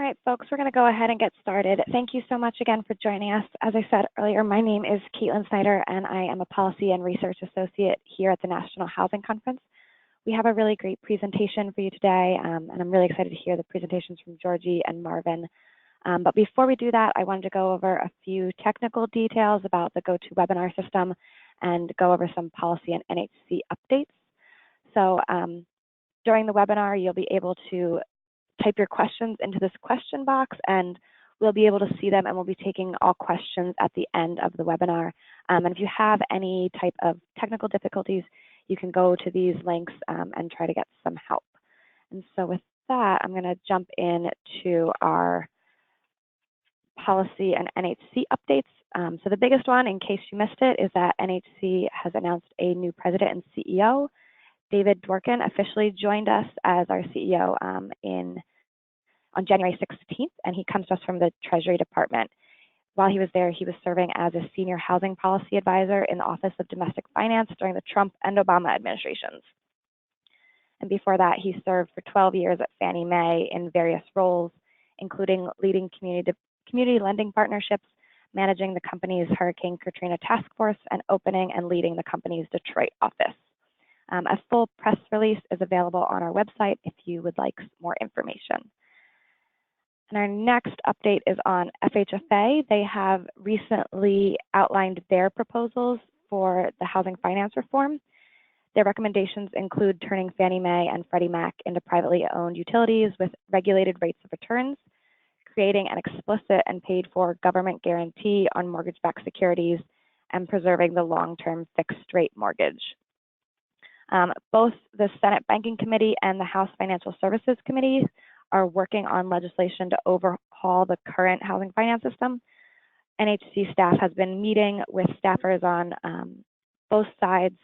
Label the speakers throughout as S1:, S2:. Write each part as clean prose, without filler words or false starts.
S1: right, folks, we're going to go ahead and get started. Thank you so much again for joining us. As I said earlier, my name is Caitlin Snyder, and I am a Policy and Research Associate here at the National Housing Conference. We have a really great presentation for you today, and I'm really excited to hear the presentations from Georgie and Marvin. But before we do that, I wanted to go over a few technical details about the GoToWebinar system and go over some policy and NHC updates. So during the webinar, you'll be able to type your questions into this question box, and we'll be able to see them, and we'll be taking all questions at the end of the webinar. And if you have any type of technical difficulties, you can go to these links and try to get some help. And so with that, I'm going to jump into our policy and NHC updates. So the biggest one, in case you missed it, is that NHC has announced a new president and CEO. David Dworkin officially joined us as our CEO on January 16th, and he comes to us from the Treasury Department. While he was there, he was serving as a senior housing policy advisor in the Office of Domestic Finance during the Trump and Obama administrations. And before that, he served for 12 years at Fannie Mae in various roles, including leading community lending partnerships, managing the company's Hurricane Katrina task force, and opening and leading the company's Detroit office. A full press release is available on our website if you would like more information. And our next update is on FHFA. They have recently outlined their proposals for the housing finance reform. Their recommendations include turning Fannie Mae and Freddie Mac into privately owned utilities with regulated rates of returns, creating an explicit and paid for government guarantee on mortgage-backed securities, and preserving the long-term fixed rate mortgage. Both the Senate Banking Committee and the House Financial Services Committee are working on legislation to overhaul the current housing finance system. NHC staff has been meeting with staffers on both sides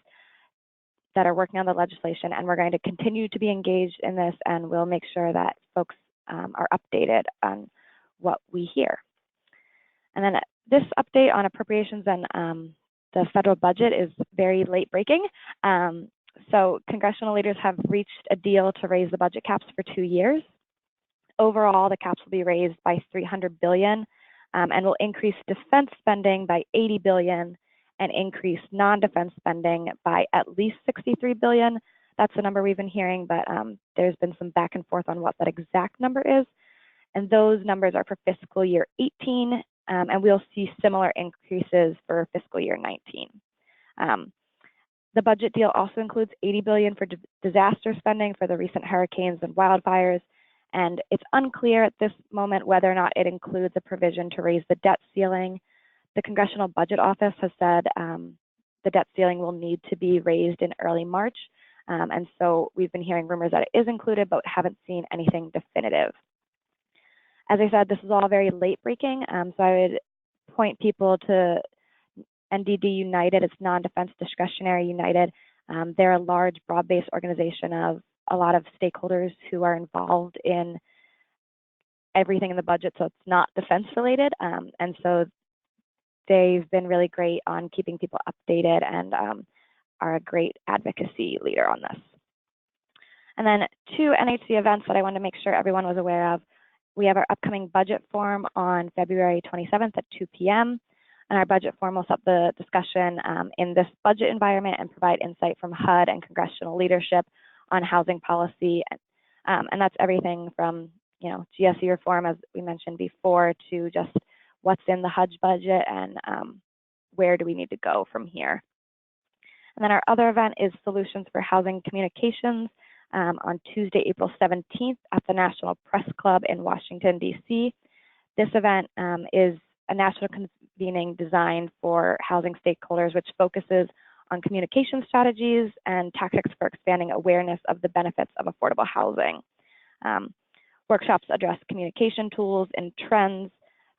S1: that are working on the legislation, and we're going to continue to be engaged in this, and we'll make sure that folks are updated on what we hear. And then this update on appropriations and the federal budget is very late breaking. So congressional leaders have reached a deal to raise the budget caps for 2 years. Overall, the caps will be raised by $300 billion and will increase defense spending by $80 billion and increase non-defense spending by at least $63 billion. That's the number we've been hearing, but there's been some back and forth on what that exact number is. And those numbers are for fiscal year 18, and we'll see similar increases for fiscal year 19. The budget deal also includes $80 billion for disaster spending for the recent hurricanes and wildfires, and it's unclear at this moment whether or not it includes a provision to raise the debt ceiling. The Congressional Budget Office has said the debt ceiling will need to be raised in early March, and so we've been hearing rumors that it is included, but haven't seen anything definitive. As I said, this is all very late breaking, so I would point people to NDD United. It's Non-Defense Discretionary United. They're a large, broad-based organization of a lot of stakeholders who are involved in everything in the budget, so it's not defense related. And so they've been really great on keeping people updated and are a great advocacy leader on this. And then 2 NHC events that I wanted to make sure everyone was aware of. We have our upcoming budget forum on February 27th at 2 p.m. And our budget forum will set the discussion in this budget environment and provide insight from HUD and congressional leadership on housing policy. And that's everything from, GSE reform, as we mentioned before, to just what's in the HUD budget and where do we need to go from here. And then our other event is Solutions for Housing Communications on Tuesday, April 17th at the National Press Club in Washington, D.C. This event is a national convening designed for housing stakeholders, which focuses on communication strategies and tactics for expanding awareness of the benefits of affordable housing. Workshops address communication tools and trends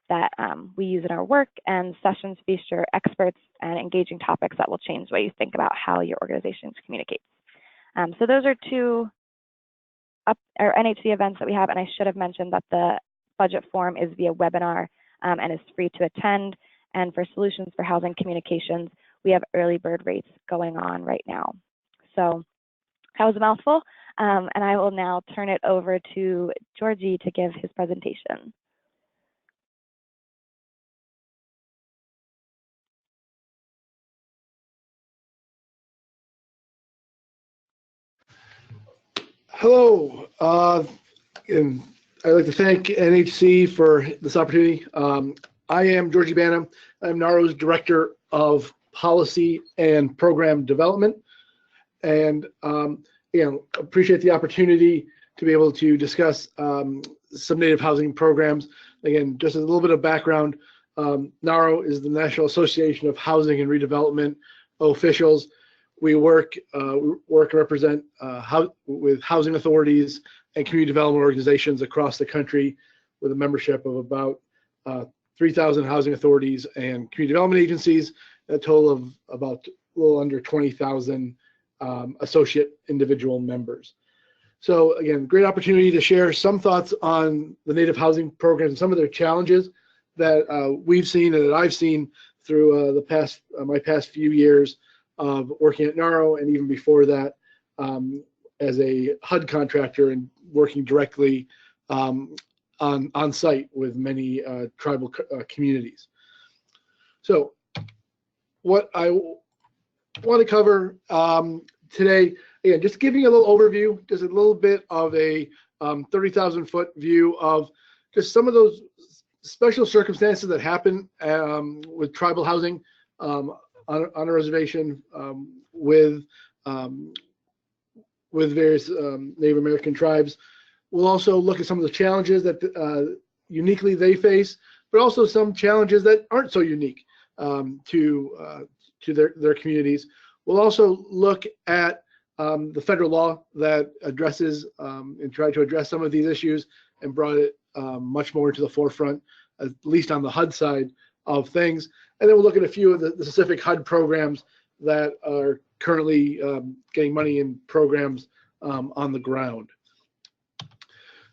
S1: that we use in our work, and sessions feature experts and engaging topics that will change the way you think about how your organizations communicate. So those are 2 NHC events that we have, and I should have mentioned that the budget forum is via webinar and is free to attend. And for Solutions for Housing Communications, we have early bird rates going on right now. So that was a mouthful, And I will now turn it over to Georgie to give his presentation.
S2: Hello, and I'd like to thank NHC for this opportunity. I am Georgie Banham. I'm NAHASDA's Director of Policy and Program Development, and appreciate the opportunity to be able to discuss some Native housing programs. Again, just a little bit of background, NAHRO is the National Association of Housing and Redevelopment Officials. We work and represent with housing authorities and community development organizations across the country, with a membership of about 3,000 housing authorities and community development agencies, a total of about a little under 20,000 associate individual members. So again, great opportunity to share some thoughts on the Native housing programs and some of their challenges that we've seen and that I've seen through my past few years of working at NAHRO, and even before that as a HUD contractor and working directly on site with many tribal communities. So what I want to cover today, again, just giving you a little overview, just a little bit of a 30,000-foot view of just some of those special circumstances that happen with tribal housing on a reservation with various Native American tribes. We'll also look at some of the challenges that uniquely they face, but also some challenges that aren't so unique to their communities. We'll also look at the federal law that addresses and tried to address some of these issues and brought it much more to the forefront, at least on the HUD side of things. And then we'll look at a few of the specific HUD programs that are currently getting money in programs on the ground.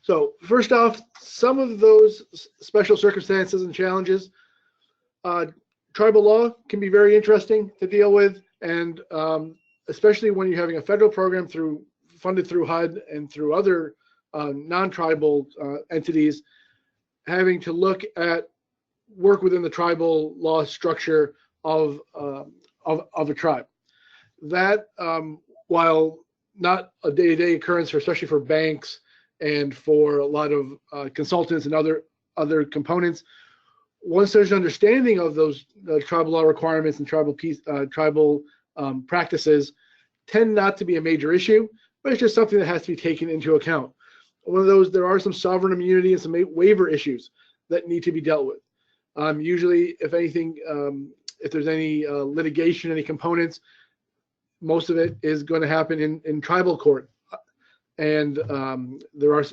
S2: So first off, some of those special circumstances and challenges. Tribal law can be very interesting to deal with, and especially when you're having a federal program funded through HUD and through other non-tribal entities, having to look at work within the tribal law structure of a tribe. That, while not a day-to-day occurrence, especially for banks and for a lot of consultants and other components, once there's an understanding of those tribal law requirements and tribal practices, tend not to be a major issue, but it's just something that has to be taken into account. One of those, there are some sovereign immunity and some waiver issues that need to be dealt with. Usually, if anything, if there's any litigation, any components, most of it is going to happen in tribal court, and there are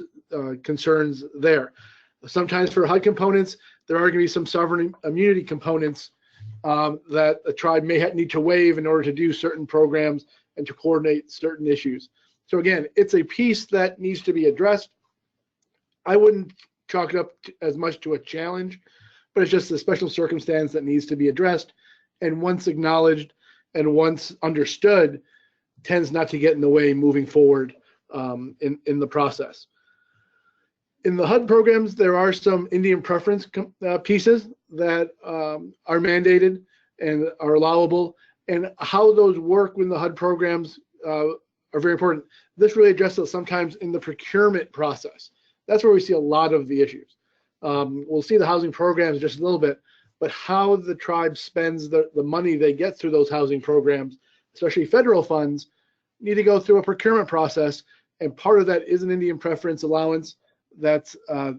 S2: concerns there. Sometimes for HUD components, there are going to be some sovereign immunity components that a tribe may need to waive in order to do certain programs and to coordinate certain issues. So again, it's a piece that needs to be addressed. I wouldn't chalk it up as much to a challenge, but it's just a special circumstance that needs to be addressed, and once acknowledged and once understood, tends not to get in the way moving forward in the process. In the HUD programs, there are some Indian preference pieces that are mandated and are allowable, and how those work with the HUD programs are very important. This really addresses sometimes in the procurement process. That's where we see a lot of the issues. We'll see the housing programs just a little bit, but how the tribe spends the money they get through those housing programs, especially federal funds, need to go through a procurement process, and part of that is an Indian preference allowance that's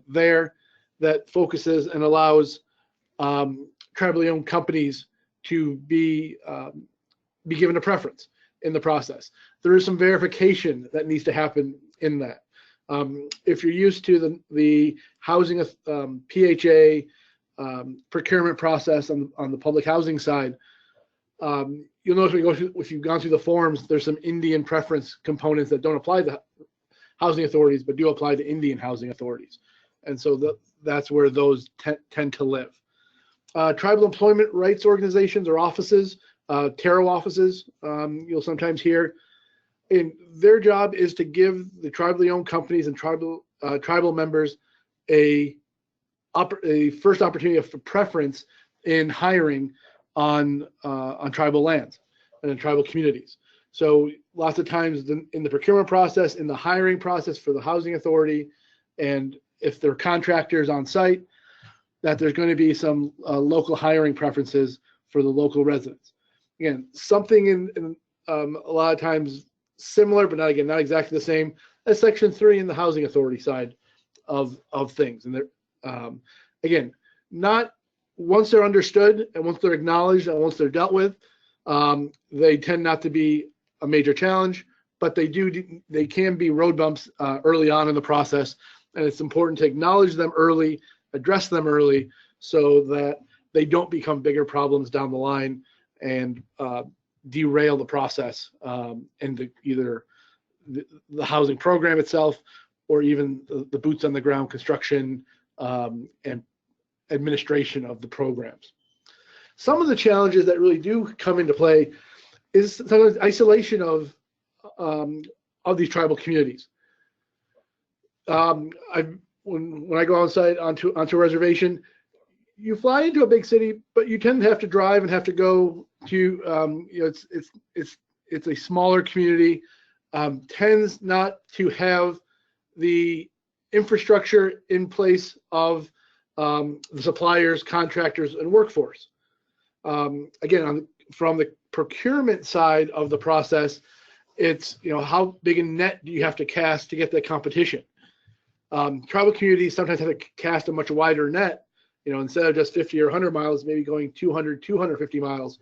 S2: there that focuses and allows tribally owned companies to be given a preference in the process. There is some verification that needs to happen in that. If you're used to the housing PHA procurement process on the public housing side, you'll notice if you've gone through the forms, there's some Indian preference components that don't apply to housing authorities, but do apply to Indian housing authorities. And so that's where those tend to live. Tribal employment rights organizations or offices, TARO offices, you'll sometimes hear, And their job is to give the tribally owned companies and tribal members a first opportunity of preference in hiring on tribal lands and in tribal communities. So lots of times in the procurement process, in the hiring process for the housing authority, and if they're contractors on site, that there's going to be some local hiring preferences for the local residents. Again, something in a lot of times similar, but not exactly the same as Section 3 in the housing authority side of things. And they're again, not once they're understood and once they're acknowledged and once they're dealt with, they tend not to be a major challenge, but they can be road bumps early on in the process, and it's important to acknowledge them early, address them early, so that they don't become bigger problems down the line and derail the process and either the housing program itself or even the boots on the ground construction and administration of the programs. Some of the challenges that really do come into play is sometimes isolation of these tribal communities. When I go on site onto a reservation, you fly into a big city, but you tend to have to drive and have to go to it's a smaller community, tends not to have the infrastructure in place of the suppliers, contractors, and workforce. Again, from the procurement side of the process, it's how big a net do you have to cast to get that competition. Tribal communities sometimes have to cast a much wider net. Instead of just 50 or 100 miles, maybe going 200, 250 miles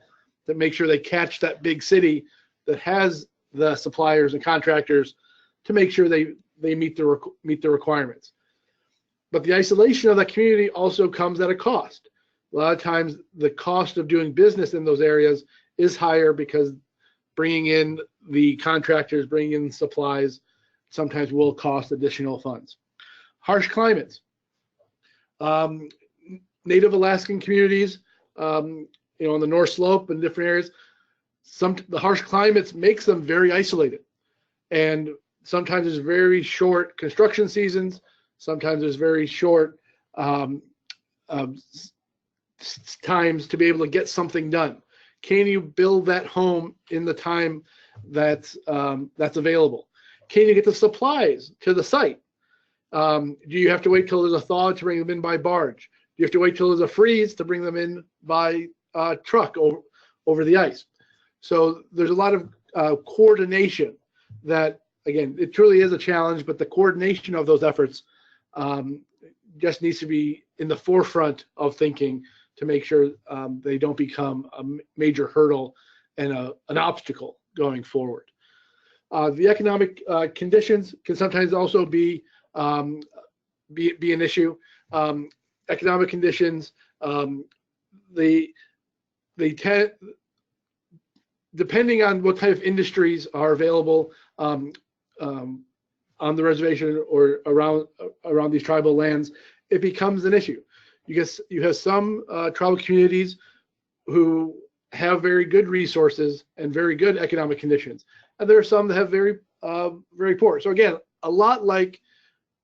S2: to make sure they catch that big city that has the suppliers and contractors to make sure they meet the requirements. But the isolation of that community also comes at a cost. A lot of times the cost of doing business in those areas is higher because bringing in the contractors, bringing in supplies, sometimes will cost additional funds. Harsh climates. Native Alaskan communities, on the North Slope and different areas, the harsh climates makes them very isolated. And sometimes there's very short construction seasons. Sometimes there's very short times to be able to get something done. Can you build that home in the time that's available? Can you get the supplies to the site? Do you have to wait till there's a thaw to bring them in by barge? Do you have to wait till there's a freeze to bring them in by truck over the ice? So there's a lot of coordination that, again, it truly is a challenge, but the coordination of those efforts just needs to be in the forefront of thinking to make sure they don't become a major hurdle and an obstacle going forward. The economic conditions can sometimes also be an issue. Economic conditions, they tend, depending on what type of industries are available on the reservation or around these tribal lands, it becomes an issue. You have some tribal communities who have very good resources and very good economic conditions, and there are some that have very poor. So again, a lot like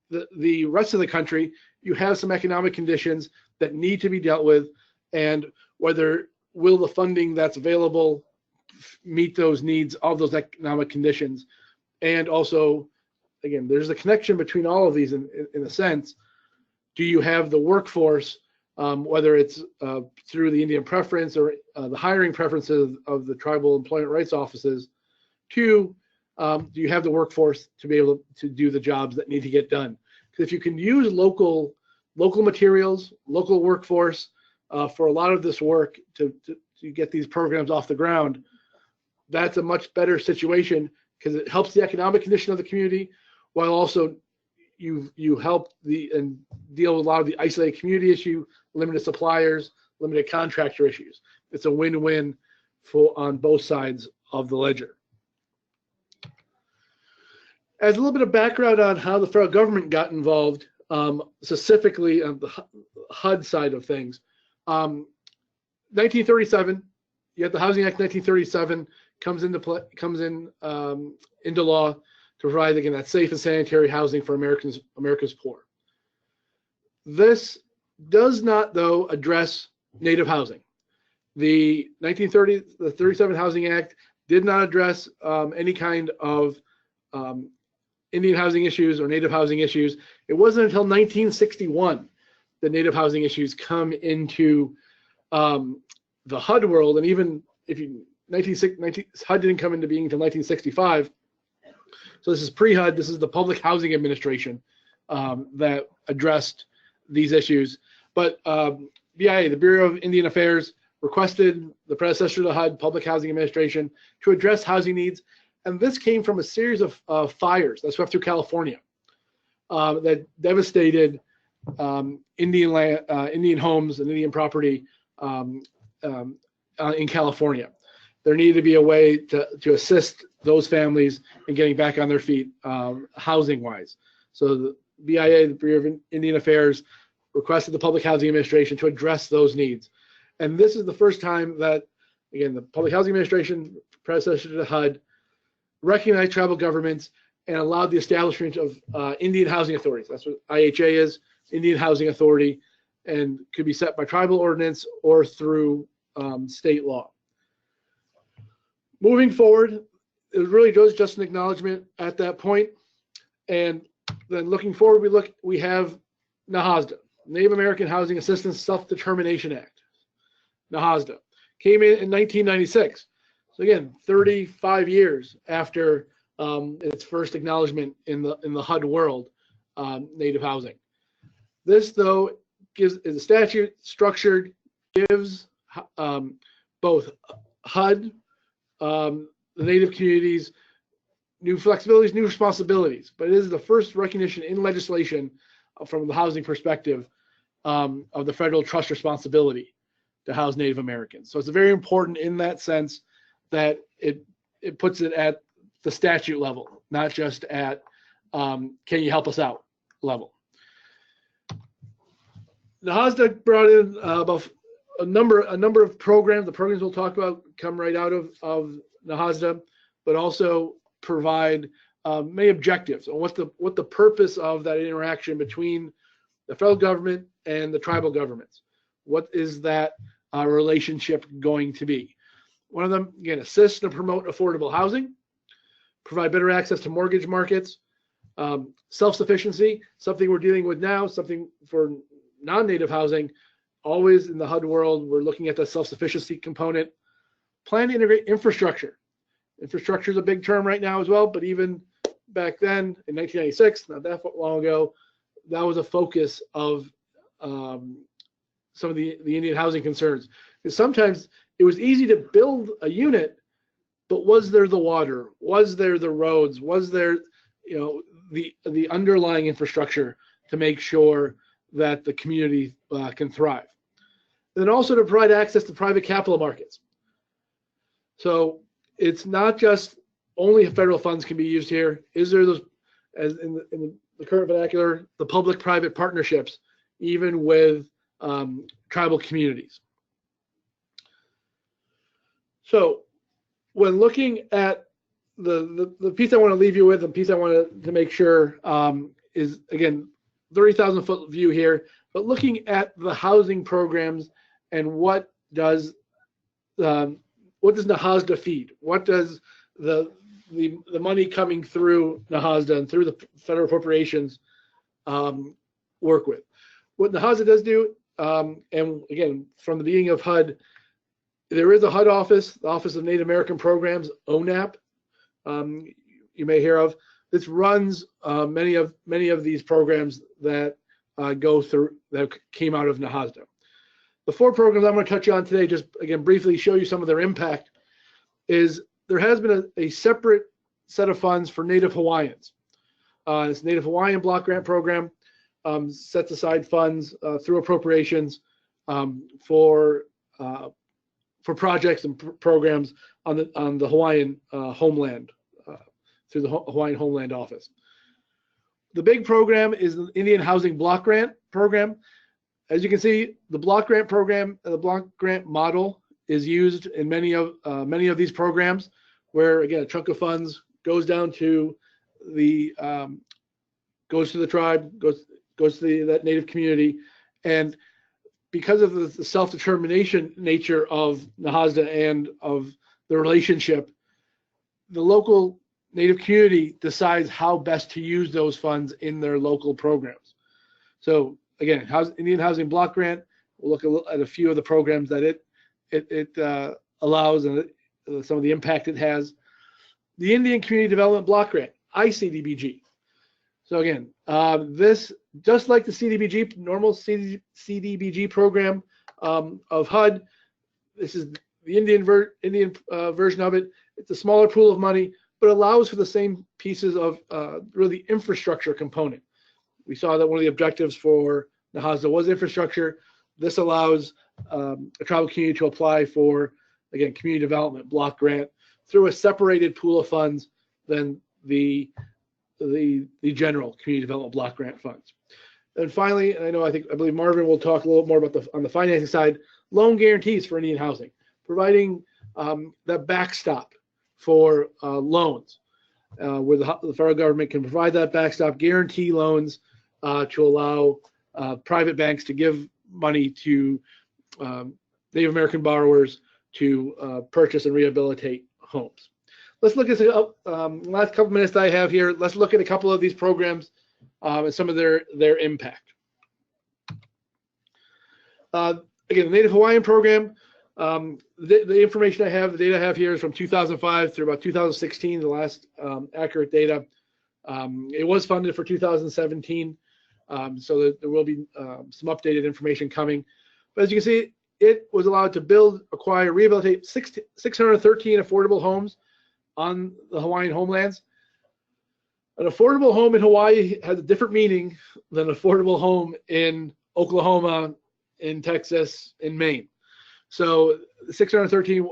S2: the rest of the country, you have some economic conditions that need to be dealt with, and will the funding that's available meet those needs of those economic conditions. And also, again, there's a connection between all of these in a sense. Do you have the workforce, whether it's through the Indian preference or the hiring preferences of the tribal employment rights offices? Two, do you have the workforce to be able to do the jobs that need to get done? Because if you can use local materials, local workforce for a lot of this work to get these programs off the ground, that's a much better situation because it helps the economic condition of the community, while also you help and deal with a lot of the isolated community issue, limited suppliers, limited contractor issues. It's a win-win on both sides of the ledger. As a little bit of background on how the federal government got involved, specifically on the HUD side of things, 1937, you have the Housing Act 1937 comes into law to provide, again, that safe and sanitary housing for America's poor. This does not, though, address Native housing. The 37 Housing Act did not address any kind of Indian housing issues or Native housing issues. It wasn't until 1961 that Native housing issues come into the HUD world, and even if you HUD didn't come into being until 1965. So this is pre-HUD. This is the Public Housing Administration that addressed these issues. But BIA, the Bureau of Indian Affairs, requested the predecessor to the HUD, Public Housing Administration, to address housing needs. And this came from a series of fires that swept through California that devastated Indian land, Indian homes and Indian property in California. There needed to be a way to assist those families in getting back on their feet housing-wise. So the BIA, the Bureau of Indian Affairs, requested the Public Housing Administration to address those needs. And this is the first time that, again, the Public Housing Administration, predecessor to the HUD, recognized tribal governments and allowed the establishment of Indian housing authorities. That's what IHA is, Indian Housing Authority, and could be set by tribal ordinance or through state law. Moving forward, it really was just an acknowledgement at that point. And then looking forward, we have NAHASDA, Native American Housing Assistance Self-Determination Act. NAHASDA came in 1996. So again, 35 years after its first acknowledgement in the HUD world, Native housing. This, though, is a statute structured, gives both HUD, the Native communities, new flexibilities, new responsibilities, but it is the first recognition in legislation from the housing perspective of the federal trust responsibility to house Native Americans. So it's very important in that sense that it puts it at the statute level, not just at can you help us out level. NAHASDA brought in about a number of programs. The programs we'll talk about come right out of NAHASDA, but also provide many objectives on what the purpose of that interaction between the federal government and the tribal governments. What is that relationship going to be? One of them, again, assist and promote affordable housing, provide better access to mortgage markets, self-sufficiency, something we're dealing with now, something for non-Native housing. Always in the HUD world, we're looking at the self-sufficiency component. Plan to integrate infrastructure. Infrastructure is a big term right now as well, but even back then in 1996, not that long ago, that was a focus of some of the Indian housing concerns. Because sometimes it was easy to build a unit, but was there the water? Was there the roads? Was there, the underlying infrastructure to make sure that the community can thrive? And then also to provide access to private capital markets. So it's not just only federal funds can be used here. Is there those, as in the current vernacular, the public-private partnerships, even with tribal communities? So when looking at the piece I want to leave you with, the piece I want to make sure is, again, 30,000-foot view here, but looking at the housing programs and what does NAHASDA feed? What does the money coming through NAHASDA and through the federal appropriations work with? What NAHASDA does do, and again, from the beginning of HUD, there is a HUD office, the Office of Native American Programs, ONAP, you may hear of. This runs many of these programs that go through, that came out of NAHASDA. The 4 programs I'm going to touch on today, just again briefly show you some of their impact, is there has been a separate set of funds for Native Hawaiians. It's Native Hawaiian Block Grant Program, sets aside funds through appropriations for projects and programs on the Hawaiian homeland through the Hawaiian Homeland Office. The big program is the Indian Housing Block Grant Program. As you can see, the block grant program, the block grant model is used in many of these programs. where again a chunk of funds goes down to the tribe, goes to that native community, and because of the self-determination nature of NAHASDA and of the relationship, the local native community decides how best to use those funds in their local programs. So again, Indian Housing Block Grant, we'll look at a few of the programs that it allows and some of the impact it has. The Indian Community Development Block Grant, ICDBG. So again, this, just like the CDBG, normal CDBG program of HUD, this is the Indian version of it. It's a smaller pool of money, but allows for the same pieces of really infrastructure component. We saw that one of the objectives for NAHASDA was infrastructure. This allows a tribal community to apply for, again, community development block grant through a separated pool of funds than the general community development block grant funds. And finally, and I believe Marvin will talk a little more about on the financing side, loan guarantees for Indian housing, providing that backstop for loans, where the federal government can provide that backstop, guarantee loans to allow private banks to give money to Native American borrowers to purchase and rehabilitate homes. Let's look at the last couple minutes that I have here. Let's look at a couple of these programs and some of their impact. Again, the Native Hawaiian program, the information I have, the data I have here is from 2005 through about 2016, the last accurate data. It was funded for 2017, so there will be some updated information coming. But as you can see, it was allowed to build, acquire, rehabilitate 613 affordable homes on the Hawaiian homelands. An affordable home in Hawaii has a different meaning than an affordable home in Oklahoma, in Texas, in Maine. So 613,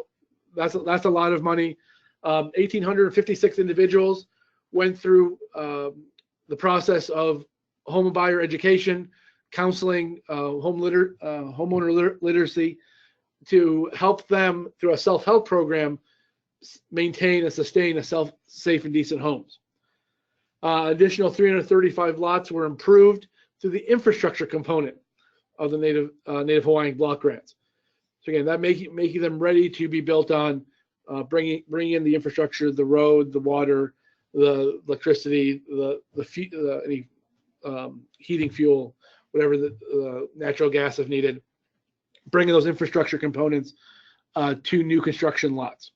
S2: that's a lot of money. 1,856 individuals went through the process of home buyer education, counseling, homeowner literacy, to help them through a self-help program maintain and sustain safe and decent homes. Additional 335 lots were improved through the infrastructure component of the Native Hawaiian block grants. So again, that making them ready to be built on, bringing in the infrastructure, the road, the water, the electricity, any heating fuel, whatever the natural gas if needed, bringing those infrastructure components to new construction lots.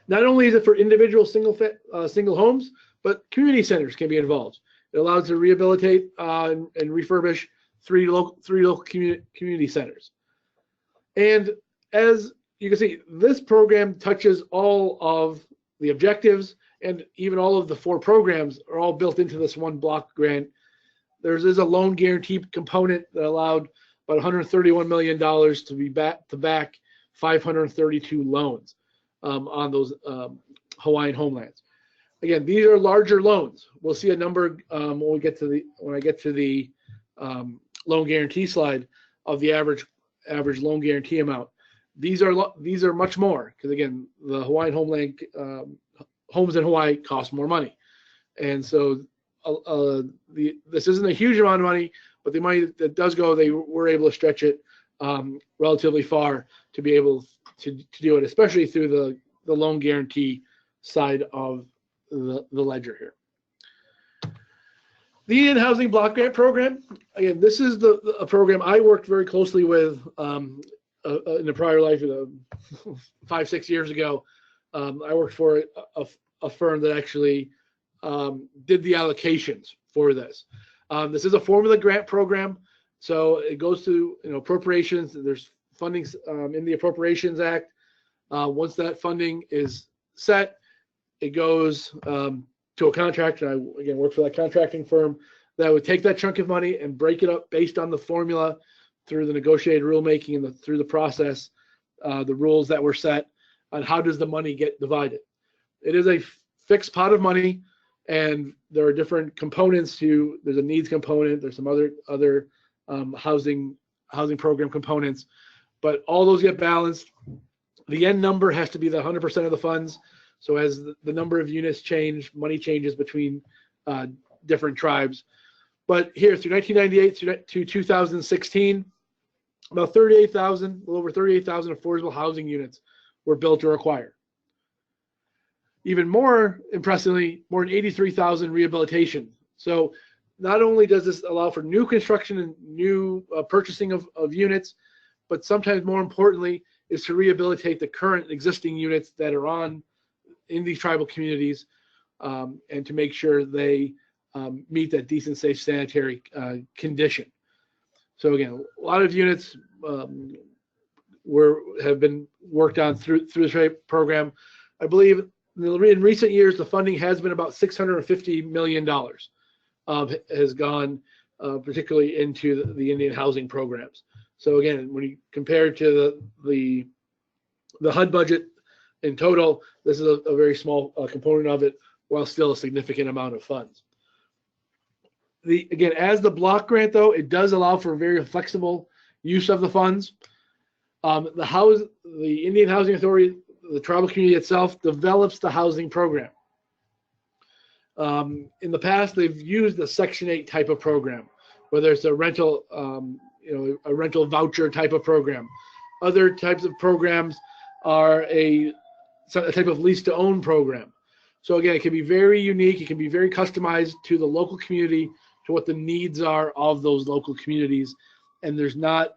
S2: Not only is it for individual single homes, but community centers can be involved. It allows to rehabilitate and refurbish three local community centers. And as you can see, this program touches all of the objectives, and even all of the 4 programs are all built into this one block grant. There is a loan guarantee component that allowed about $131 million to back 532 loans on those Hawaiian homelands. Again, these are larger loans. We'll see a number when I get to the loan guarantee slide of the average loan guarantee amount. These are much more, because again, the Hawaiian homeland homes in Hawaii cost more money, and so this isn't a huge amount of money, but the money that does go, they were able to stretch it relatively far to be able to do it, especially through the loan guarantee side of the ledger here. The Indian Housing Block Grant Program, again, this is a program I worked very closely with in a prior life, 5-6 years ago. I worked for a firm that actually did the allocations for this. This is a formula grant program, so it goes to appropriations. There's funding in the Appropriations Act. Once that funding is set, it goes to a contractor. I again work for that contracting firm that would take that chunk of money and break it up based on the formula through the negotiated rulemaking and through the process, the rules that were set on how does the money get divided. It is a fixed pot of money, and there are different components to. There's a needs component. There's some other housing program components, but all those get balanced. The end number has to be the 100% of the funds. So as the number of units change, money changes between different tribes. But here, through 1998 to 2016, about 38,000, a little over 38,000 affordable housing units were built or acquired. Even more impressively, more than 83,000 rehabilitation. So not only does this allow for new construction and new purchasing of units, but sometimes more importantly is to rehabilitate the current existing units that are in these tribal communities, and to make sure they meet that decent, safe, sanitary condition. So again, a lot of units have been worked on through this program. I believe in recent years, the funding has been about $650 million has gone particularly into the Indian housing programs. So again, when you compare it to the HUD budget in total, this is a very small component of it, while still a significant amount of funds. Again, as the block grant, though, it does allow for very flexible use of the funds. The Indian Housing Authority, the tribal community itself, develops the housing program. In the past, they've used the Section 8 type of program, whether it's a rental, a rental voucher type of program. Other types of programs are a type of lease-to-own program. So again, it can be very unique. It can be very customized to the local community, to what the needs are of those local communities. And there's not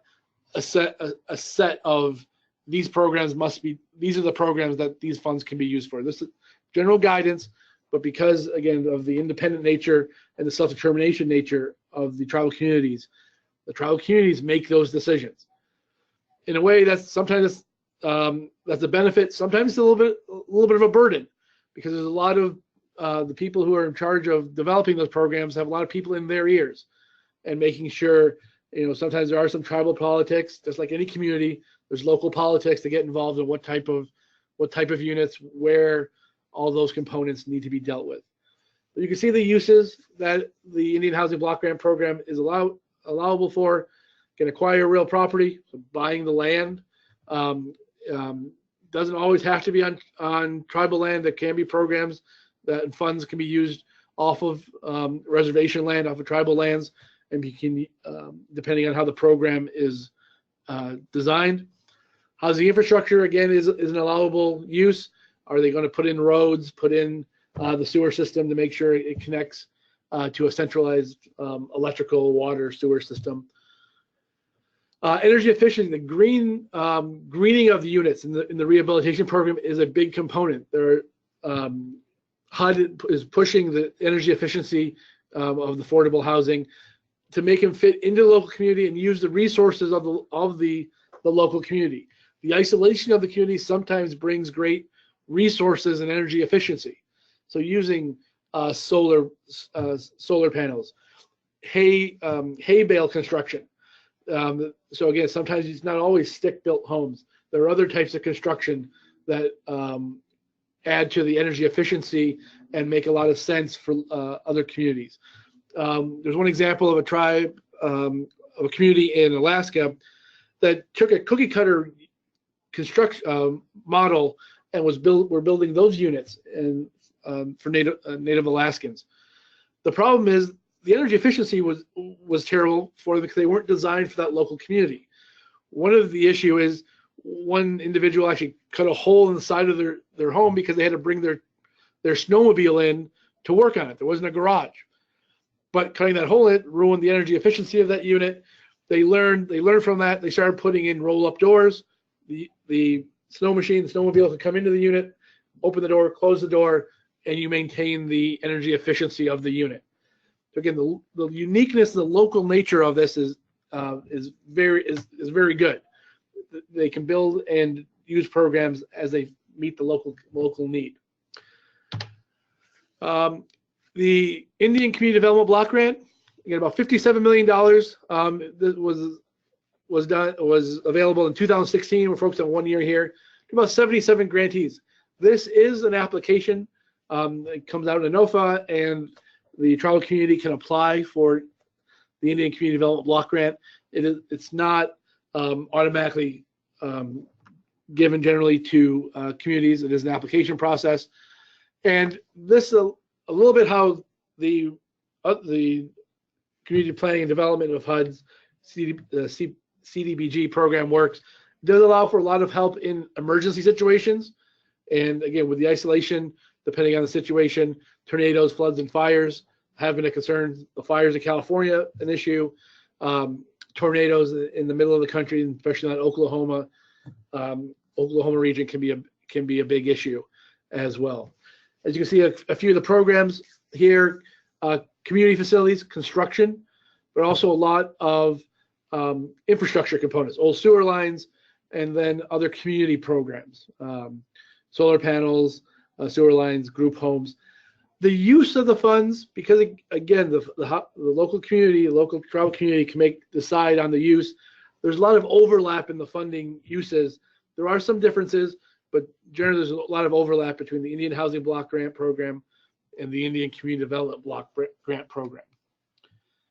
S2: a set of these programs these are the programs that these funds can be used for. This is general guidance, but because, again, of the independent nature and the self-determination nature of the tribal communities make those decisions. In a way, that's sometimes that's a benefit. Sometimes it's a little bit of a burden, because there's a lot of the people who are in charge of developing those programs have a lot of people in their ears, and making sure, sometimes there are some tribal politics, just like any community. There's local politics to get involved in what type of units, where all those components need to be dealt with. But you can see the uses that the Indian Housing Block Grant Program is allowable for. Can acquire real property, so buying the land. Doesn't always have to be on tribal land. There can be programs that funds can be used off of reservation land, off of tribal lands, and you can, depending on how the program is designed. Housing infrastructure, again, is an allowable use. Are they going to put in roads, put in the sewer system to make sure it connects to a centralized electrical, water, sewer system? Energy efficiency, the greening of the units in the rehabilitation program is a big component. HUD is pushing the energy efficiency of the affordable housing to make them fit into the local community and use the resources of the local community. The isolation of the community sometimes brings great resources and energy efficiency. So using solar panels, hay bale construction. So again, sometimes it's not always stick-built homes. There are other types of construction that add to the energy efficiency and make a lot of sense for other communities. There's one example of a tribe, of a community in Alaska that took a cookie cutter construction model and we're building those units for Native Alaskans. The problem is the energy efficiency was terrible for them because they weren't designed for that local community. One of the issue is one individual actually cut a hole in the side of their home because they had to bring their snowmobile in to work on it. There wasn't a garage. But cutting that hole in ruined the energy efficiency of that unit. They learned from that. They started putting in roll-up doors. The snowmobile could come into the unit, open the door, close the door, and you maintain the energy efficiency of the unit. So again, the uniqueness, the local nature of this is very good. They can build and use programs as they meet the local need. The Indian Community Development Block Grant, again, about $57 million. That was available in 2016. We're focused on 1 year here. About 77 grantees. This is an application. It comes out in NOFA, and the tribal community can apply for the Indian Community Development Block Grant. It's not automatically given generally to communities. It is an application process, and this a little bit how the community planning and development of HUD's CDBG program works. It does allow for a lot of help in emergency situations, and again, with the isolation, depending on the situation, tornadoes, floods, and fires have been a concern. The fires in California, an issue. Tornadoes in the middle of the country, especially in Oklahoma region, can be a big issue as well. As you can see, a few of the programs here: community facilities, construction, but also a lot of infrastructure components, old sewer lines, and then other community programs, solar panels, sewer lines, group homes. The use of the funds, because again, the local community, local tribal community can decide on the use. There's a lot of overlap in the funding uses. There are some differences, but generally there's a lot of overlap between the Indian Housing Block Grant Program and the Indian Community Development Block Grant Program.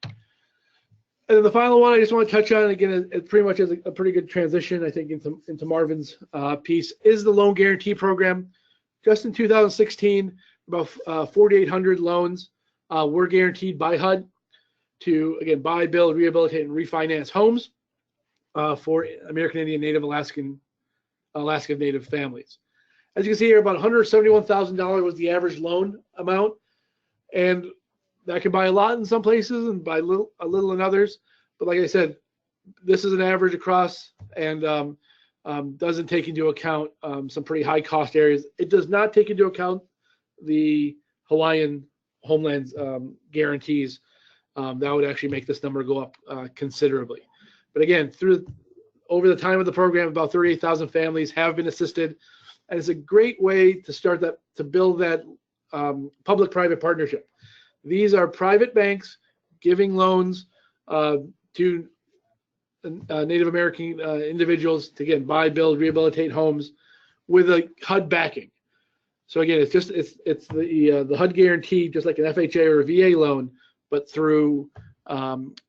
S2: And then the final one I just want to touch on, again, it pretty much is a pretty good transition, I think, into Marvin's piece, is the Loan Guarantee Program. Just in 2016, about 4,800 loans were guaranteed by HUD to, again, buy, build, rehabilitate, and refinance homes for American Indian, Native, Alaskan Native families. As you can see here, about $171,000 was the average loan amount, and that can buy a lot in some places and buy a little in others. But like I said, this is an average across, and doesn't take into account some pretty high cost areas. It does not take into account the Hawaiian homelands guarantees. That would actually make this number go up considerably. But again, over the time of the program, about 38,000 families have been assisted, and it's a great way to start to build that public-private partnership. These are private banks giving loans to Native American individuals to, again, buy, build, rehabilitate homes with a HUD backing. So again, it's the HUD guarantee, just like an FHA or a VA loan, but through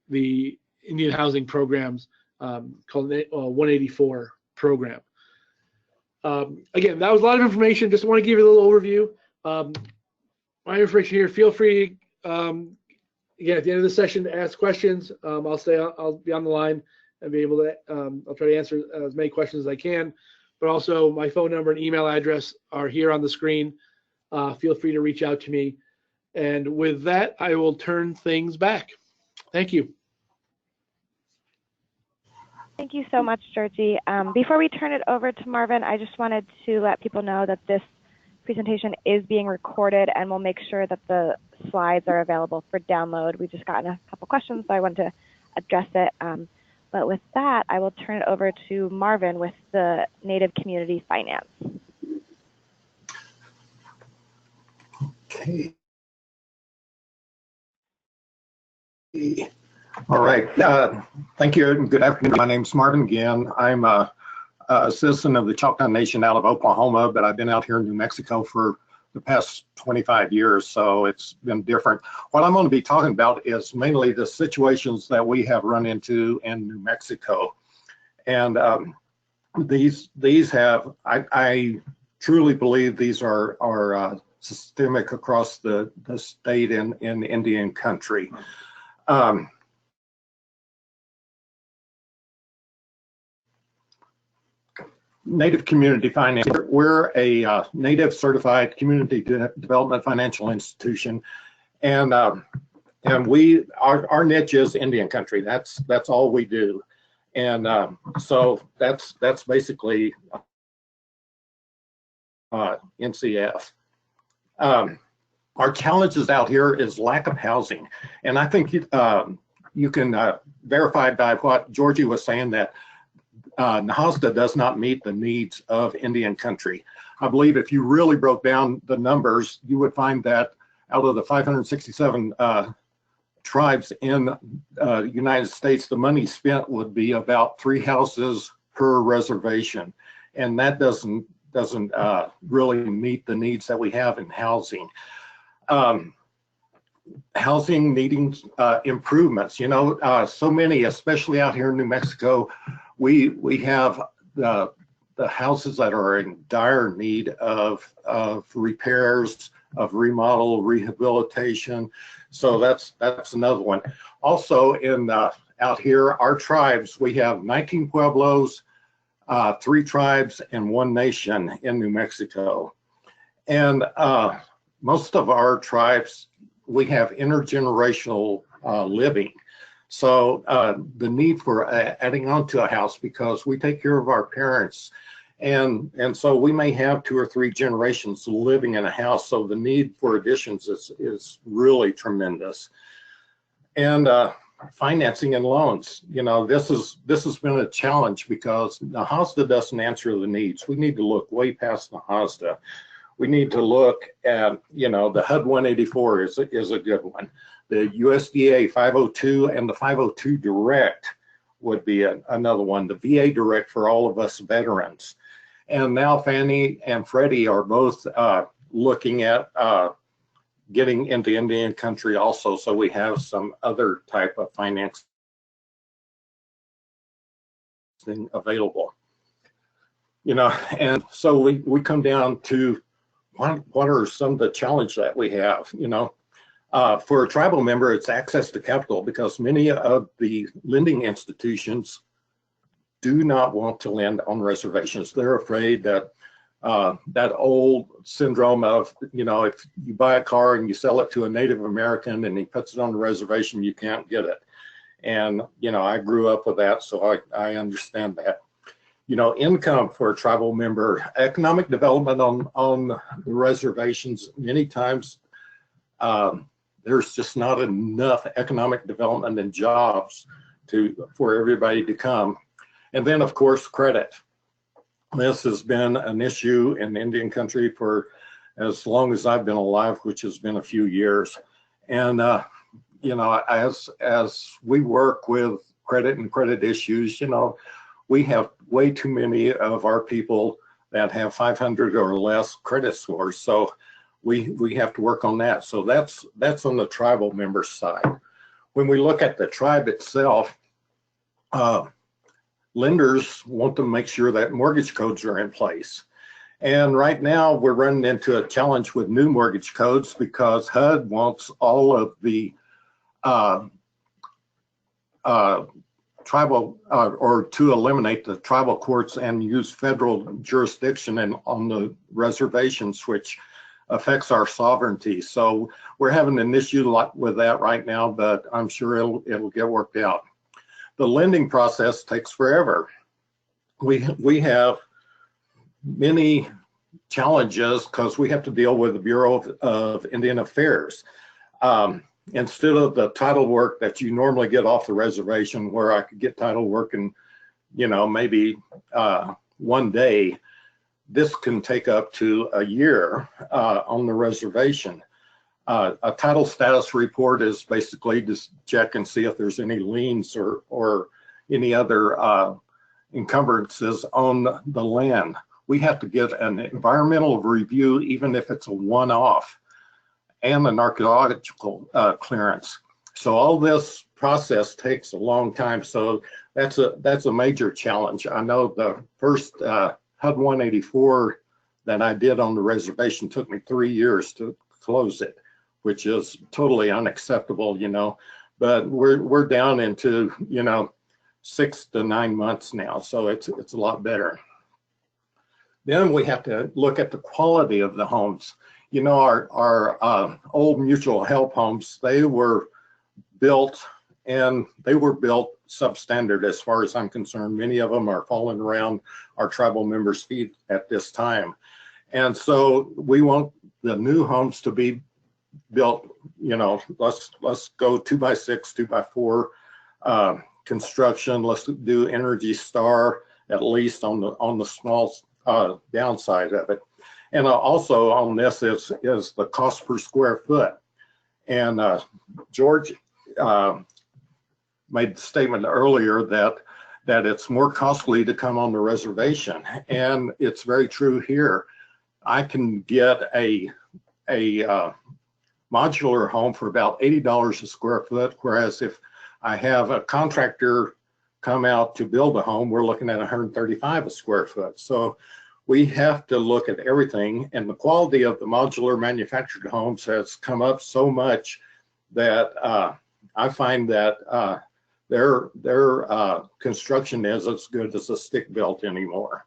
S2: the Indian housing programs called 184 program. Again, that was a lot of information. Just want to give you a little overview. My information here. Feel free, again, at the end of the session, to ask questions. I'll be on the line and be able to. I'll try to answer as many questions as I can. But also, my phone number and email address are here on the screen. Feel free to reach out to me. And with that, I will turn things back. Thank you.
S1: Thank you so much, Georgie. Before we turn it over to Marvin, I just wanted to let people know that this presentation is being recorded, and we'll make sure that the slides are available for download. We've just gotten a couple questions, so I wanted to address it. But with that, I will turn it over to Marvin with the Native Community Finance.
S3: Okay. All right. Thank you, and good afternoon. My name's Marvin again. I'm a citizen of the Choctaw Nation out of Oklahoma, but I've been out here in New Mexico for the past 25 years, so it's been different. What I'm going to be talking about is mainly the situations that we have run into in New Mexico. And these have, I truly believe these are systemic across the state in Indian country. Native Community Finance. We're a Native certified community development financial institution, and our niche is Indian country. That's all we do, and so that's basically NCF. Our challenges out here is lack of housing, and I think you can verify by what Georgie was saying, that NAHASDA does not meet the needs of Indian country. I believe if you really broke down the numbers, you would find that out of the 567 tribes in the United States, the money spent would be about 3 houses per reservation, and that doesn't really meet the needs that we have in housing. Housing needing improvements. You know, so many, especially out here in New Mexico, we have the houses that are in dire need of repairs, of remodel, rehabilitation. So that's another one. Also in out here, our tribes, we have 19 pueblos, 3 tribes, and 1 nation in New Mexico. And most of our tribes, we have intergenerational living. So the need for adding on to a house, because we take care of our parents, and so we may have 2 or 3 generations living in a house. So the need for additions is really tremendous. And financing and loans, you know, this has been a challenge because NAHASDA doesn't answer the needs. We need to look way past NAHASDA. We need to look at, you know, the HUD 184 is a good one. The USDA 502 and the 502 Direct would be another one. The VA Direct for all of us veterans. And now Fannie and Freddie are both looking at getting into Indian country also, so we have some other type of financing available. You know, and so we come down to what are some of the challenges that we have, you know. For a tribal member, it's access to capital, because many of the lending institutions do not want to lend on reservations. They're afraid that that old syndrome of, you know, if you buy a car and you sell it to a Native American and he puts it on the reservation, you can't get it. And, you know, I grew up with that, so I understand that. You know, income for a tribal member, economic development on the reservations, many times there's just not enough economic development and jobs for everybody to come. And then, of course, credit. This has been an issue in Indian country for as long as I've been alive, which has been a few years. And, you know, as we work with credit and credit issues, you know, we have way too many of our people that have 500 or less credit scores. So we have to work on that. So that's on the tribal member side. When we look at the tribe itself, lenders want to make sure that mortgage codes are in place. And right now we're running into a challenge with new mortgage codes because HUD wants all of the tribal or to eliminate the tribal courts and use federal jurisdiction on the reservations, which affects our sovereignty. So we're having an issue with that right now, but I'm sure it'll get worked out. The lending process takes forever. We have many challenges because we have to deal with the Bureau of Indian Affairs. Instead of the title work that you normally get off the reservation, where I could get title work in, you know, maybe 1 day, this can take up to a year on the reservation. A title status report is basically just check and see if there's any liens or any other encumbrances on the land. We have to get an environmental review, even if it's a one-off, and an archaeological clearance. So all this process takes a long time. So that's a major challenge. I know the first HUD 184 that I did on the reservation took me 3 years to close it, which is totally unacceptable, you know. But we're down into, you know, 6 to 9 months now, so it's a lot better. Then we have to look at the quality of the homes. You know, our old mutual help homes, they were built substandard as far as I'm concerned. Many of them are falling around our tribal members' feet at this time. And so we want the new homes to be built, you know, let's go 2x6, 2x4 construction. Let's do Energy Star, at least on the small downside of it. And also on this is the cost per square foot. And George made the statement earlier that it's more costly to come on the reservation, and it's very true here. I can get a modular home for about $80 a square foot, whereas if I have a contractor come out to build a home, we're looking at 135 a square foot. So we have to look at everything, and the quality of the modular manufactured homes has come up so much that I find that their construction is as good as a stick built anymore.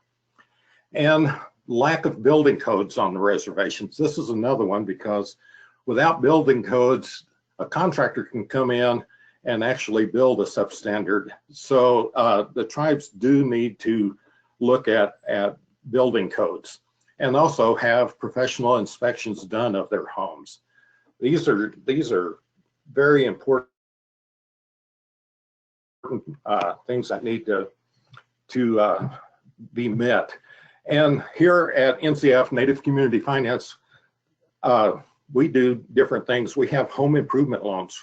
S3: And lack of building codes on the reservations. This is another one, because without building codes, a contractor can come in and actually build a substandard. So the tribes do need to look at building codes and also have professional inspections done of their homes. These are very important things that need to be met. And here at NCF, Native Community Finance, we do different things. We have home improvement loans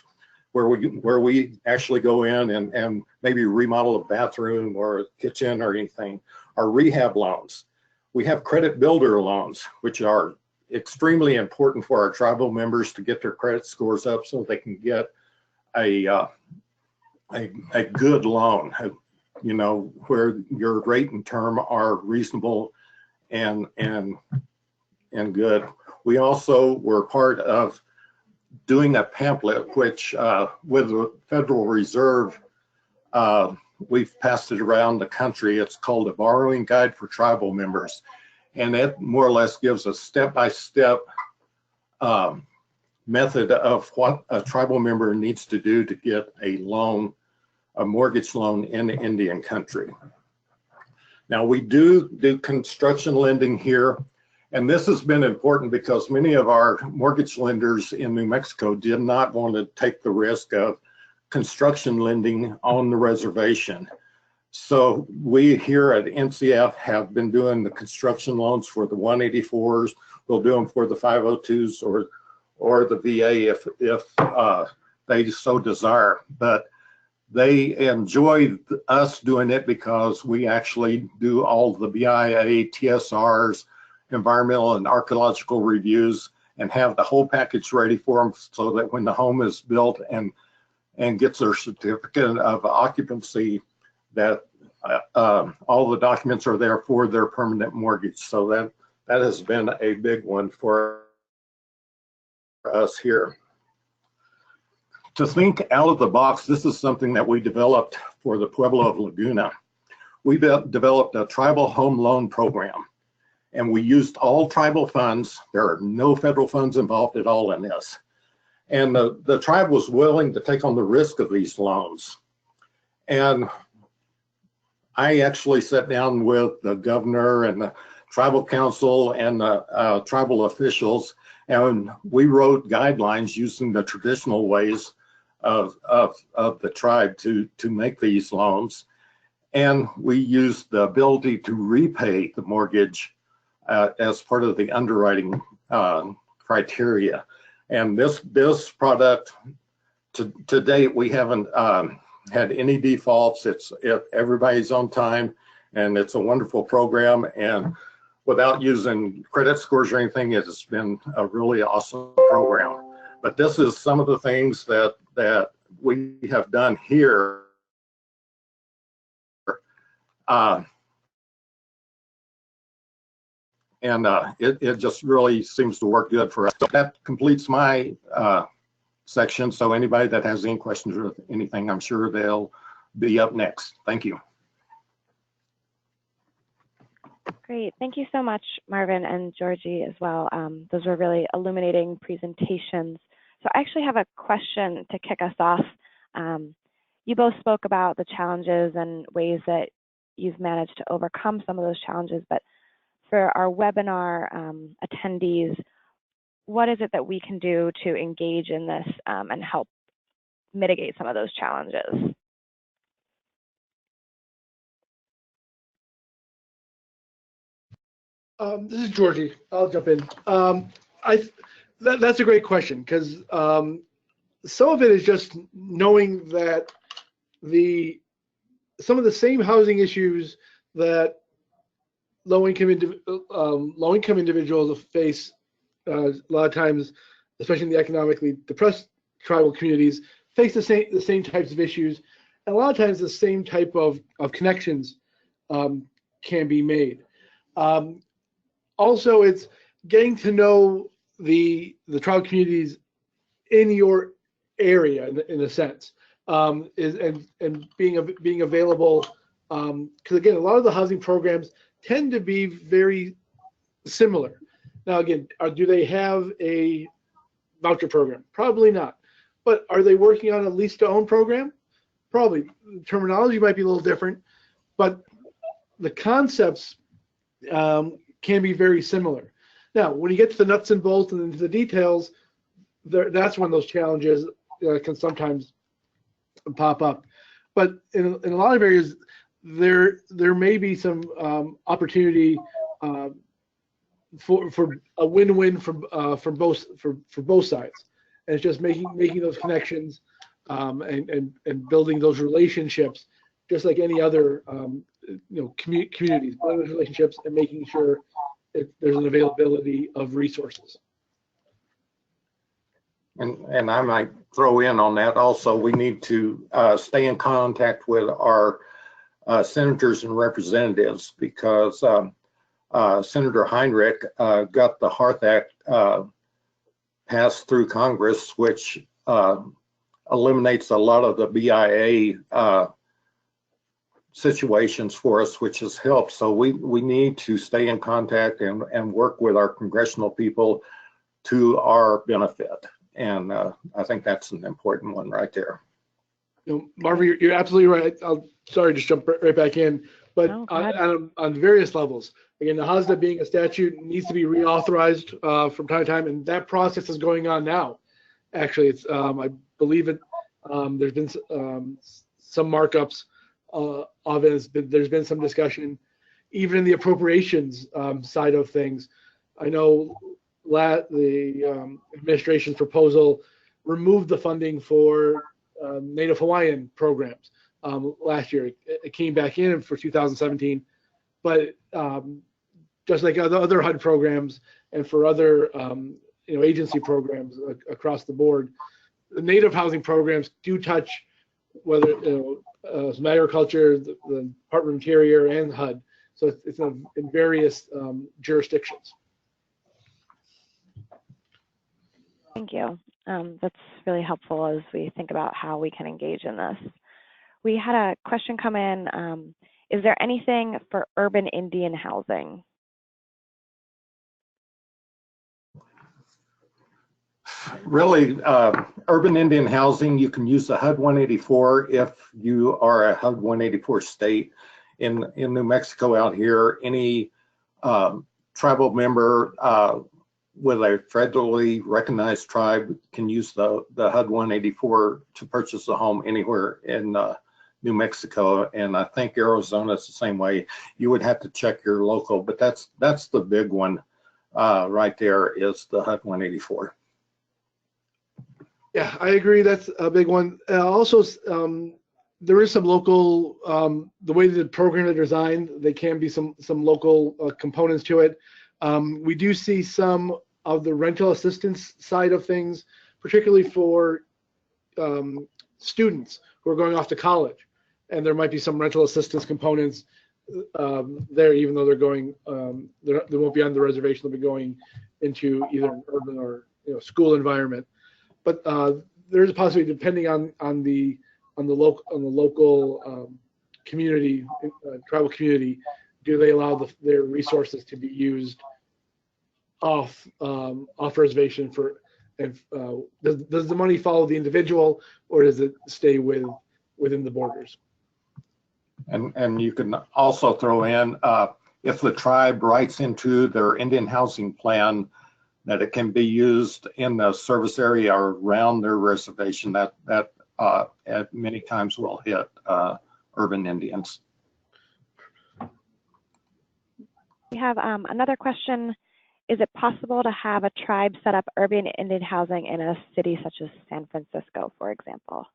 S3: where we actually go in and maybe remodel a bathroom or a kitchen or anything, or rehab loans. We have credit builder loans, which are extremely important for our tribal members to get their credit scores up so they can get a good loan, you know, where your rate and term are reasonable and good. We also were part of doing a pamphlet, which with the Federal Reserve, we've passed it around the country. It's called a borrowing guide for tribal members. And it more or less gives a step-by-step method of what a tribal member needs to do to get a loan, a mortgage loan in Indian country. Now we do construction lending here, and this has been important because many of our mortgage lenders in New Mexico did not want to take the risk of construction lending on the reservation. So we here at NCF have been doing the construction loans for the 184s. We'll do them for the 502s or the VA if they so desire. But they enjoy us doing it because we actually do all the BIA, TSRs, environmental and archaeological reviews, and have the whole package ready for them so that when the home is built and gets their certificate of occupancy, that all the documents are there for their permanent mortgage. So that has been a big one for us here. To think out of the box, this is something that we developed for the Pueblo of Laguna. We developed a tribal home loan program, and we used all tribal funds. There are no federal funds involved at all in this. And the tribe was willing to take on the risk of these loans. And I actually sat down with the governor and the tribal council and the tribal officials, and we wrote guidelines using the traditional ways of the tribe to make these loans. And we used the ability to repay the mortgage as part of the underwriting criteria. And this product, to date, we haven't had any defaults. Everybody's on time, and it's a wonderful program. And without using credit scores or anything, it has been a really awesome program. But this is some of the things that we have done here. It just really seems to work good for us. So that completes my section. So anybody that has any questions or anything, I'm sure they'll be up next. Thank you.
S1: Great. Thank you so much, Marvin and Georgie as well. Those were really illuminating presentations. So I actually have a question to kick us off. You both spoke about the challenges and ways that you've managed to overcome some of those challenges, but for our webinar attendees, what is it that we can do to engage in this and help mitigate some of those challenges?
S2: This is Georgie. I'll jump in. That's a great question, because some of it is just knowing that some of the same housing issues that low-income individuals face a lot of times, especially in the economically depressed tribal communities, face the same types of issues. a lot of times the same type of connections can be made. Also, it's getting to know the tribal communities in your area, in a sense, and being available. Because again, a lot of the housing programs tend to be very similar. Now, again, do they have a voucher program? Probably not. But are they working on a lease-to-own program? Probably. The terminology might be a little different, but the concepts can be very similar. Now, when you get to the nuts and bolts and into the details, that's when those challenges can sometimes pop up. But in a lot of areas, there may be some opportunity for a win-win from both sides, and it's just making those connections and building those relationships, just like any other communities, building those relationships and making sure there's an availability of resources.
S3: And I might throw in on that also, we need to stay in contact with our senators and representatives, because Senator Heinrich got the Hearth Act passed through Congress, which eliminates a lot of the BIA situations for us, which has helped. So we need to stay in contact and work with our congressional people to our benefit. And I think that's an important one right there.
S2: Marvin, you're absolutely right. Sorry, just jump right back in. But on various levels, again, the NAHASDA being a statute needs to be reauthorized from time to time, and that process is going on now. Actually, it's I believe it. There's been some markups of it. There's been some discussion, even in the appropriations side of things. I know the administration's proposal removed the funding for Native Hawaiian programs last year. It came back in for 2017, but just like other HUD programs and for other agency programs across the board, the Native housing programs do touch whether some agriculture, the Department of Interior, and HUD. So it's in various jurisdictions.
S1: Thank you. That's really helpful as we think about how we can engage in this. We had a question come in. Is there anything for urban Indian housing?
S3: Really, urban Indian housing, you can use the HUD 184 if you are a HUD 184 state. In New Mexico out here, any tribal member with a federally recognized tribe can use the HUD 184 to purchase a home anywhere in New Mexico, and I think Arizona is the same way. You would have to check your local, but that's the big one right there, is the HUD 184.
S2: Yeah, I agree. That's a big one. Also, there is some local, the way the programs are designed, there can be some local components to it. We do see some of the rental assistance side of things, particularly for students who are going off to college. And there might be some rental assistance components there, even though they're going, they won't be on the reservation, they'll be going into either an urban or school environment. But there is a possibility, depending on the local community, tribal community, do they allow their resources to be used off reservation for, and does the money follow the individual, or does it stay within the borders?
S3: And you can also throw in, if the tribe writes into their Indian housing plan that it can be used in the service area or around their reservation, that many times will hit urban Indians.
S1: We have another question. Is it possible to have a tribe set up urban Indian housing in a city such as San Francisco, for example?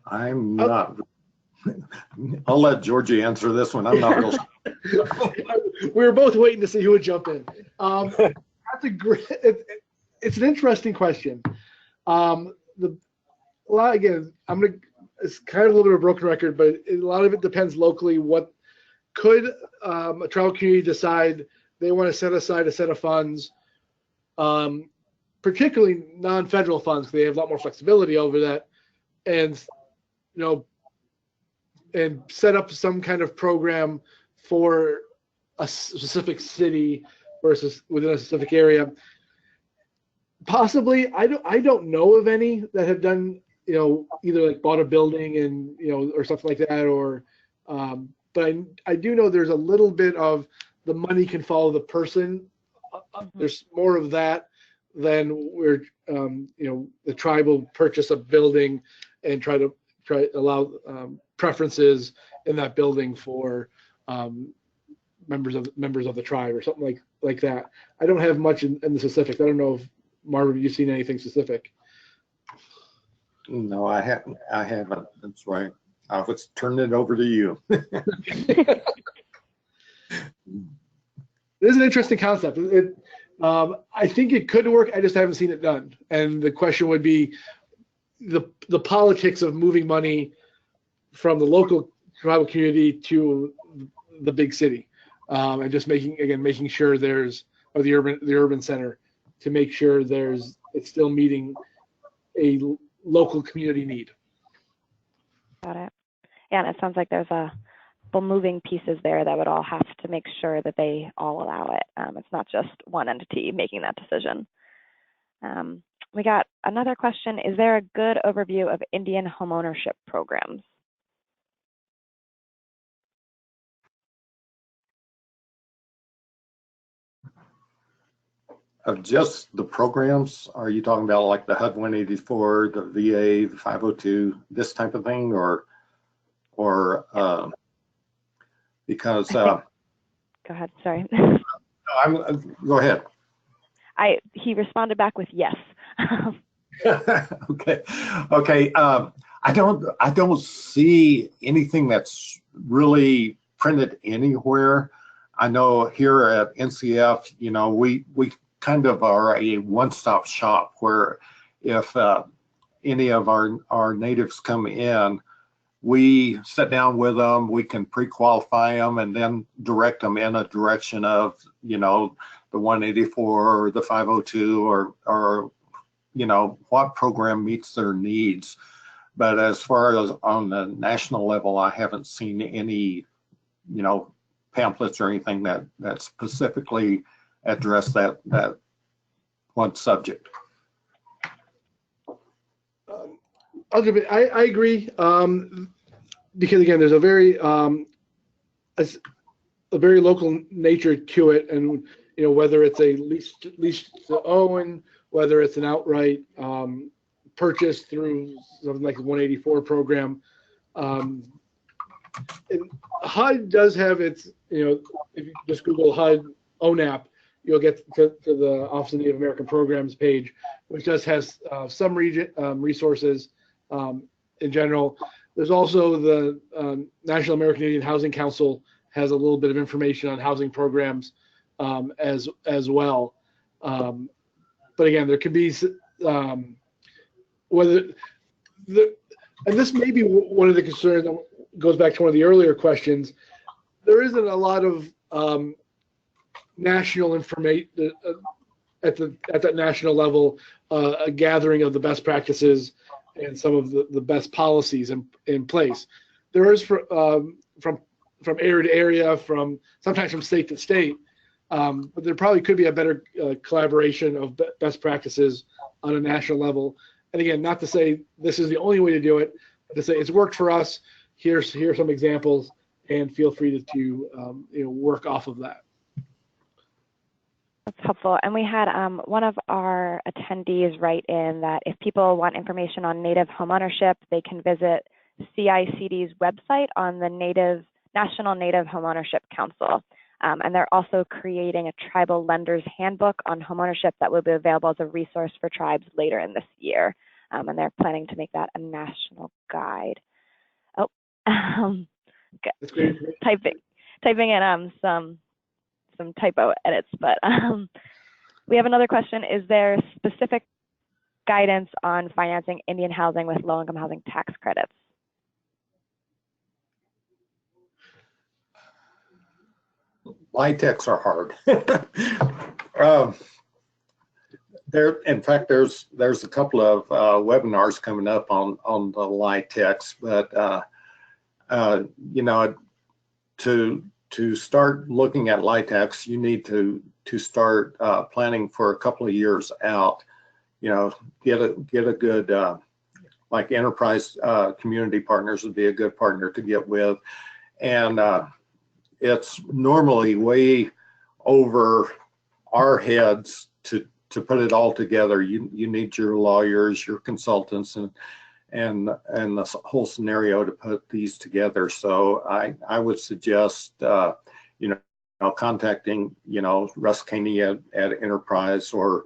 S3: I'm not. I'll let Georgie answer this one. I'm not real.
S2: We were both waiting to see who would jump in. That's a great. It's an interesting question. Again, it's kind of a little bit of a broken record, but a lot of it depends locally. What could a tribal community decide they want to set aside a set of funds, particularly non-federal funds, because they have a lot more flexibility over that, and and set up some kind of program for a specific city versus within a specific area. Possibly, I don't know of any that have done, either like bought a building and, or something like that, or, but I do know there's a little bit of the money can follow the person. There's more of that than where, the tribe will purchase a building and try to allow preferences in that building for members of the tribe or something like that. I don't have much in the specifics. I don't know if Marvin, have you seen anything specific?
S3: No, I haven't. That's right. I was turning it over to you.
S2: It is an interesting concept. I think it could work. I just haven't seen it done. And the question would be the politics of moving money from the local tribal community to the big city, and just making sure there's, or the urban center, to make sure it's still meeting a local community need.
S1: Got it. Yeah, and it sounds like there's moving pieces there that would all have to make sure that they all allow it. It's not just one entity making that decision. We got another question. Is there a good overview of Indian homeownership programs?
S3: Of just the programs, are you talking about like the HUD 184, the VA, the 502, this type of thing, or because
S1: go ahead, sorry.
S3: Go ahead.
S1: He responded back with yes.
S3: Okay. I don't see anything that's really printed anywhere. I know here at NCF, we kind of are a one-stop shop where if any of our natives come in, we sit down with them, we can pre-qualify them and then direct them in a direction of, the 184 or the 502 or what program meets their needs. But as far as on the national level, I haven't seen any, pamphlets or anything that specifically address that one subject.
S2: I agree, because again, there's a very local nature to it, and whether it's a lease to own, whether it's an outright purchase through something like the 184 program. And HUD does have its, if you just Google HUD ONAP, you'll get to the Office of Native American Programs page, which does has some resources in general. There's also the National American Indian Housing Council has a little bit of information on housing programs as well. But again, there could be and this may be one of the concerns that goes back to one of the earlier questions. There isn't a lot of national information at that national level, a gathering of the best practices and some of the best policies in place. There is from area to area, sometimes from state to state, but there probably could be a better collaboration of best practices on a national level. And again, not to say this is the only way to do it, but to say it's worked for us. Here's some examples, and feel free to work off of that.
S1: That's helpful. And we had one of our attendees write in that if people want information on Native homeownership, they can visit CICD's website on the National Native Homeownership Council. And they're also creating a tribal lender's handbook on homeownership that will be available as a resource for tribes later in this year. And they're planning to make that a national guide. Oh,
S2: That's great.
S1: typing in some typo edits, but We have another question. Is there specific guidance on financing Indian housing with low-income housing tax credits?
S3: LIHTCs are hard. In fact, there's a couple of webinars coming up on the LIHTCs, but you know, to start looking at LIHTCs, you need to start planning for a couple of years out. You know, get a good like enterprise community partners would be a good partner to get with, and it's normally way over our heads to put it all together. You need your lawyers, your consultants, and the whole scenario to put these together. So I would suggest you know, contacting, you know, Russ Caney at Enterprise, or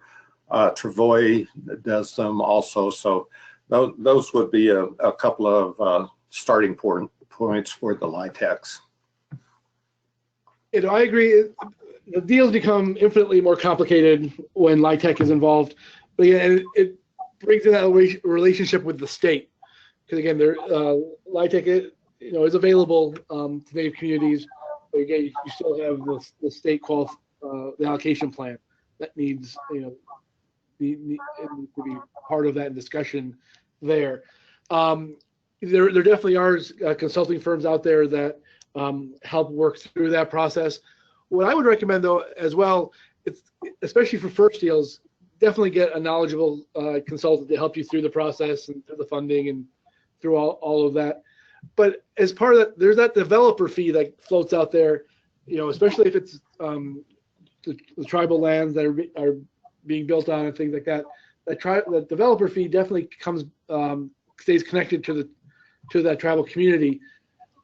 S3: Travoy does them also. So those would be a couple of starting points for the LIHTCs.
S2: You know, I agree. The deals become infinitely more complicated when LIHTC is involved, but again, it brings in that relationship with the state, because again, LIHTC, you know, is available to Native communities, but again, you still have the state the allocation plan that needs, you know, to be part of that discussion there. There definitely are consulting firms out there that help work through that process. What I would recommend, though, as well, it's especially for first deals, definitely get a knowledgeable consultant to help you through the process and through the funding and through all of that. But as part of that, there's that developer fee that floats out there, you know, especially if it's the tribal lands that are being built on and things like that. The developer fee definitely stays connected to that tribal community.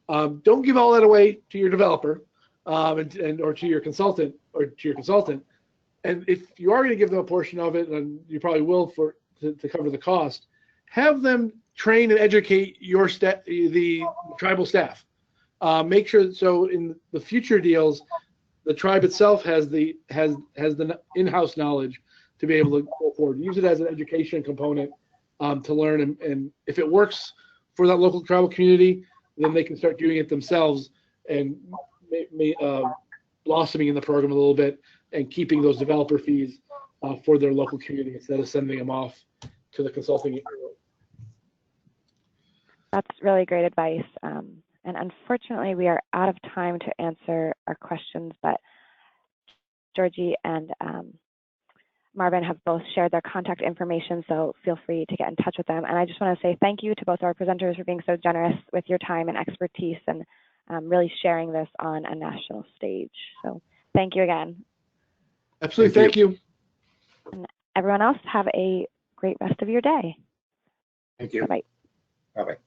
S2: Don't give all that away to your developer or to your consultant And if you are going to give them a portion of it, and you probably will to cover the cost, have them train and educate the tribal staff. Make sure so in the future deals, the tribe itself has the in-house knowledge to be able to go forward. Use it as an education component to learn, and if it works for that local tribal community, then they can start doing it themselves and blossoming in the program a little bit and keeping those developer fees for their local community instead of sending them off to the consulting.
S1: That's really great advice. And unfortunately, we are out of time to answer our questions, but Georgie and Marvin have both shared their contact information, so feel free to get in touch with them. And I just want to say thank you to both our presenters for being so generous with your time and expertise and really sharing this on a national stage. So thank you again.
S2: Absolutely, thank you.
S1: And everyone else, have a great rest of your day.
S3: Thank you.
S1: Bye-bye.
S3: Bye-bye.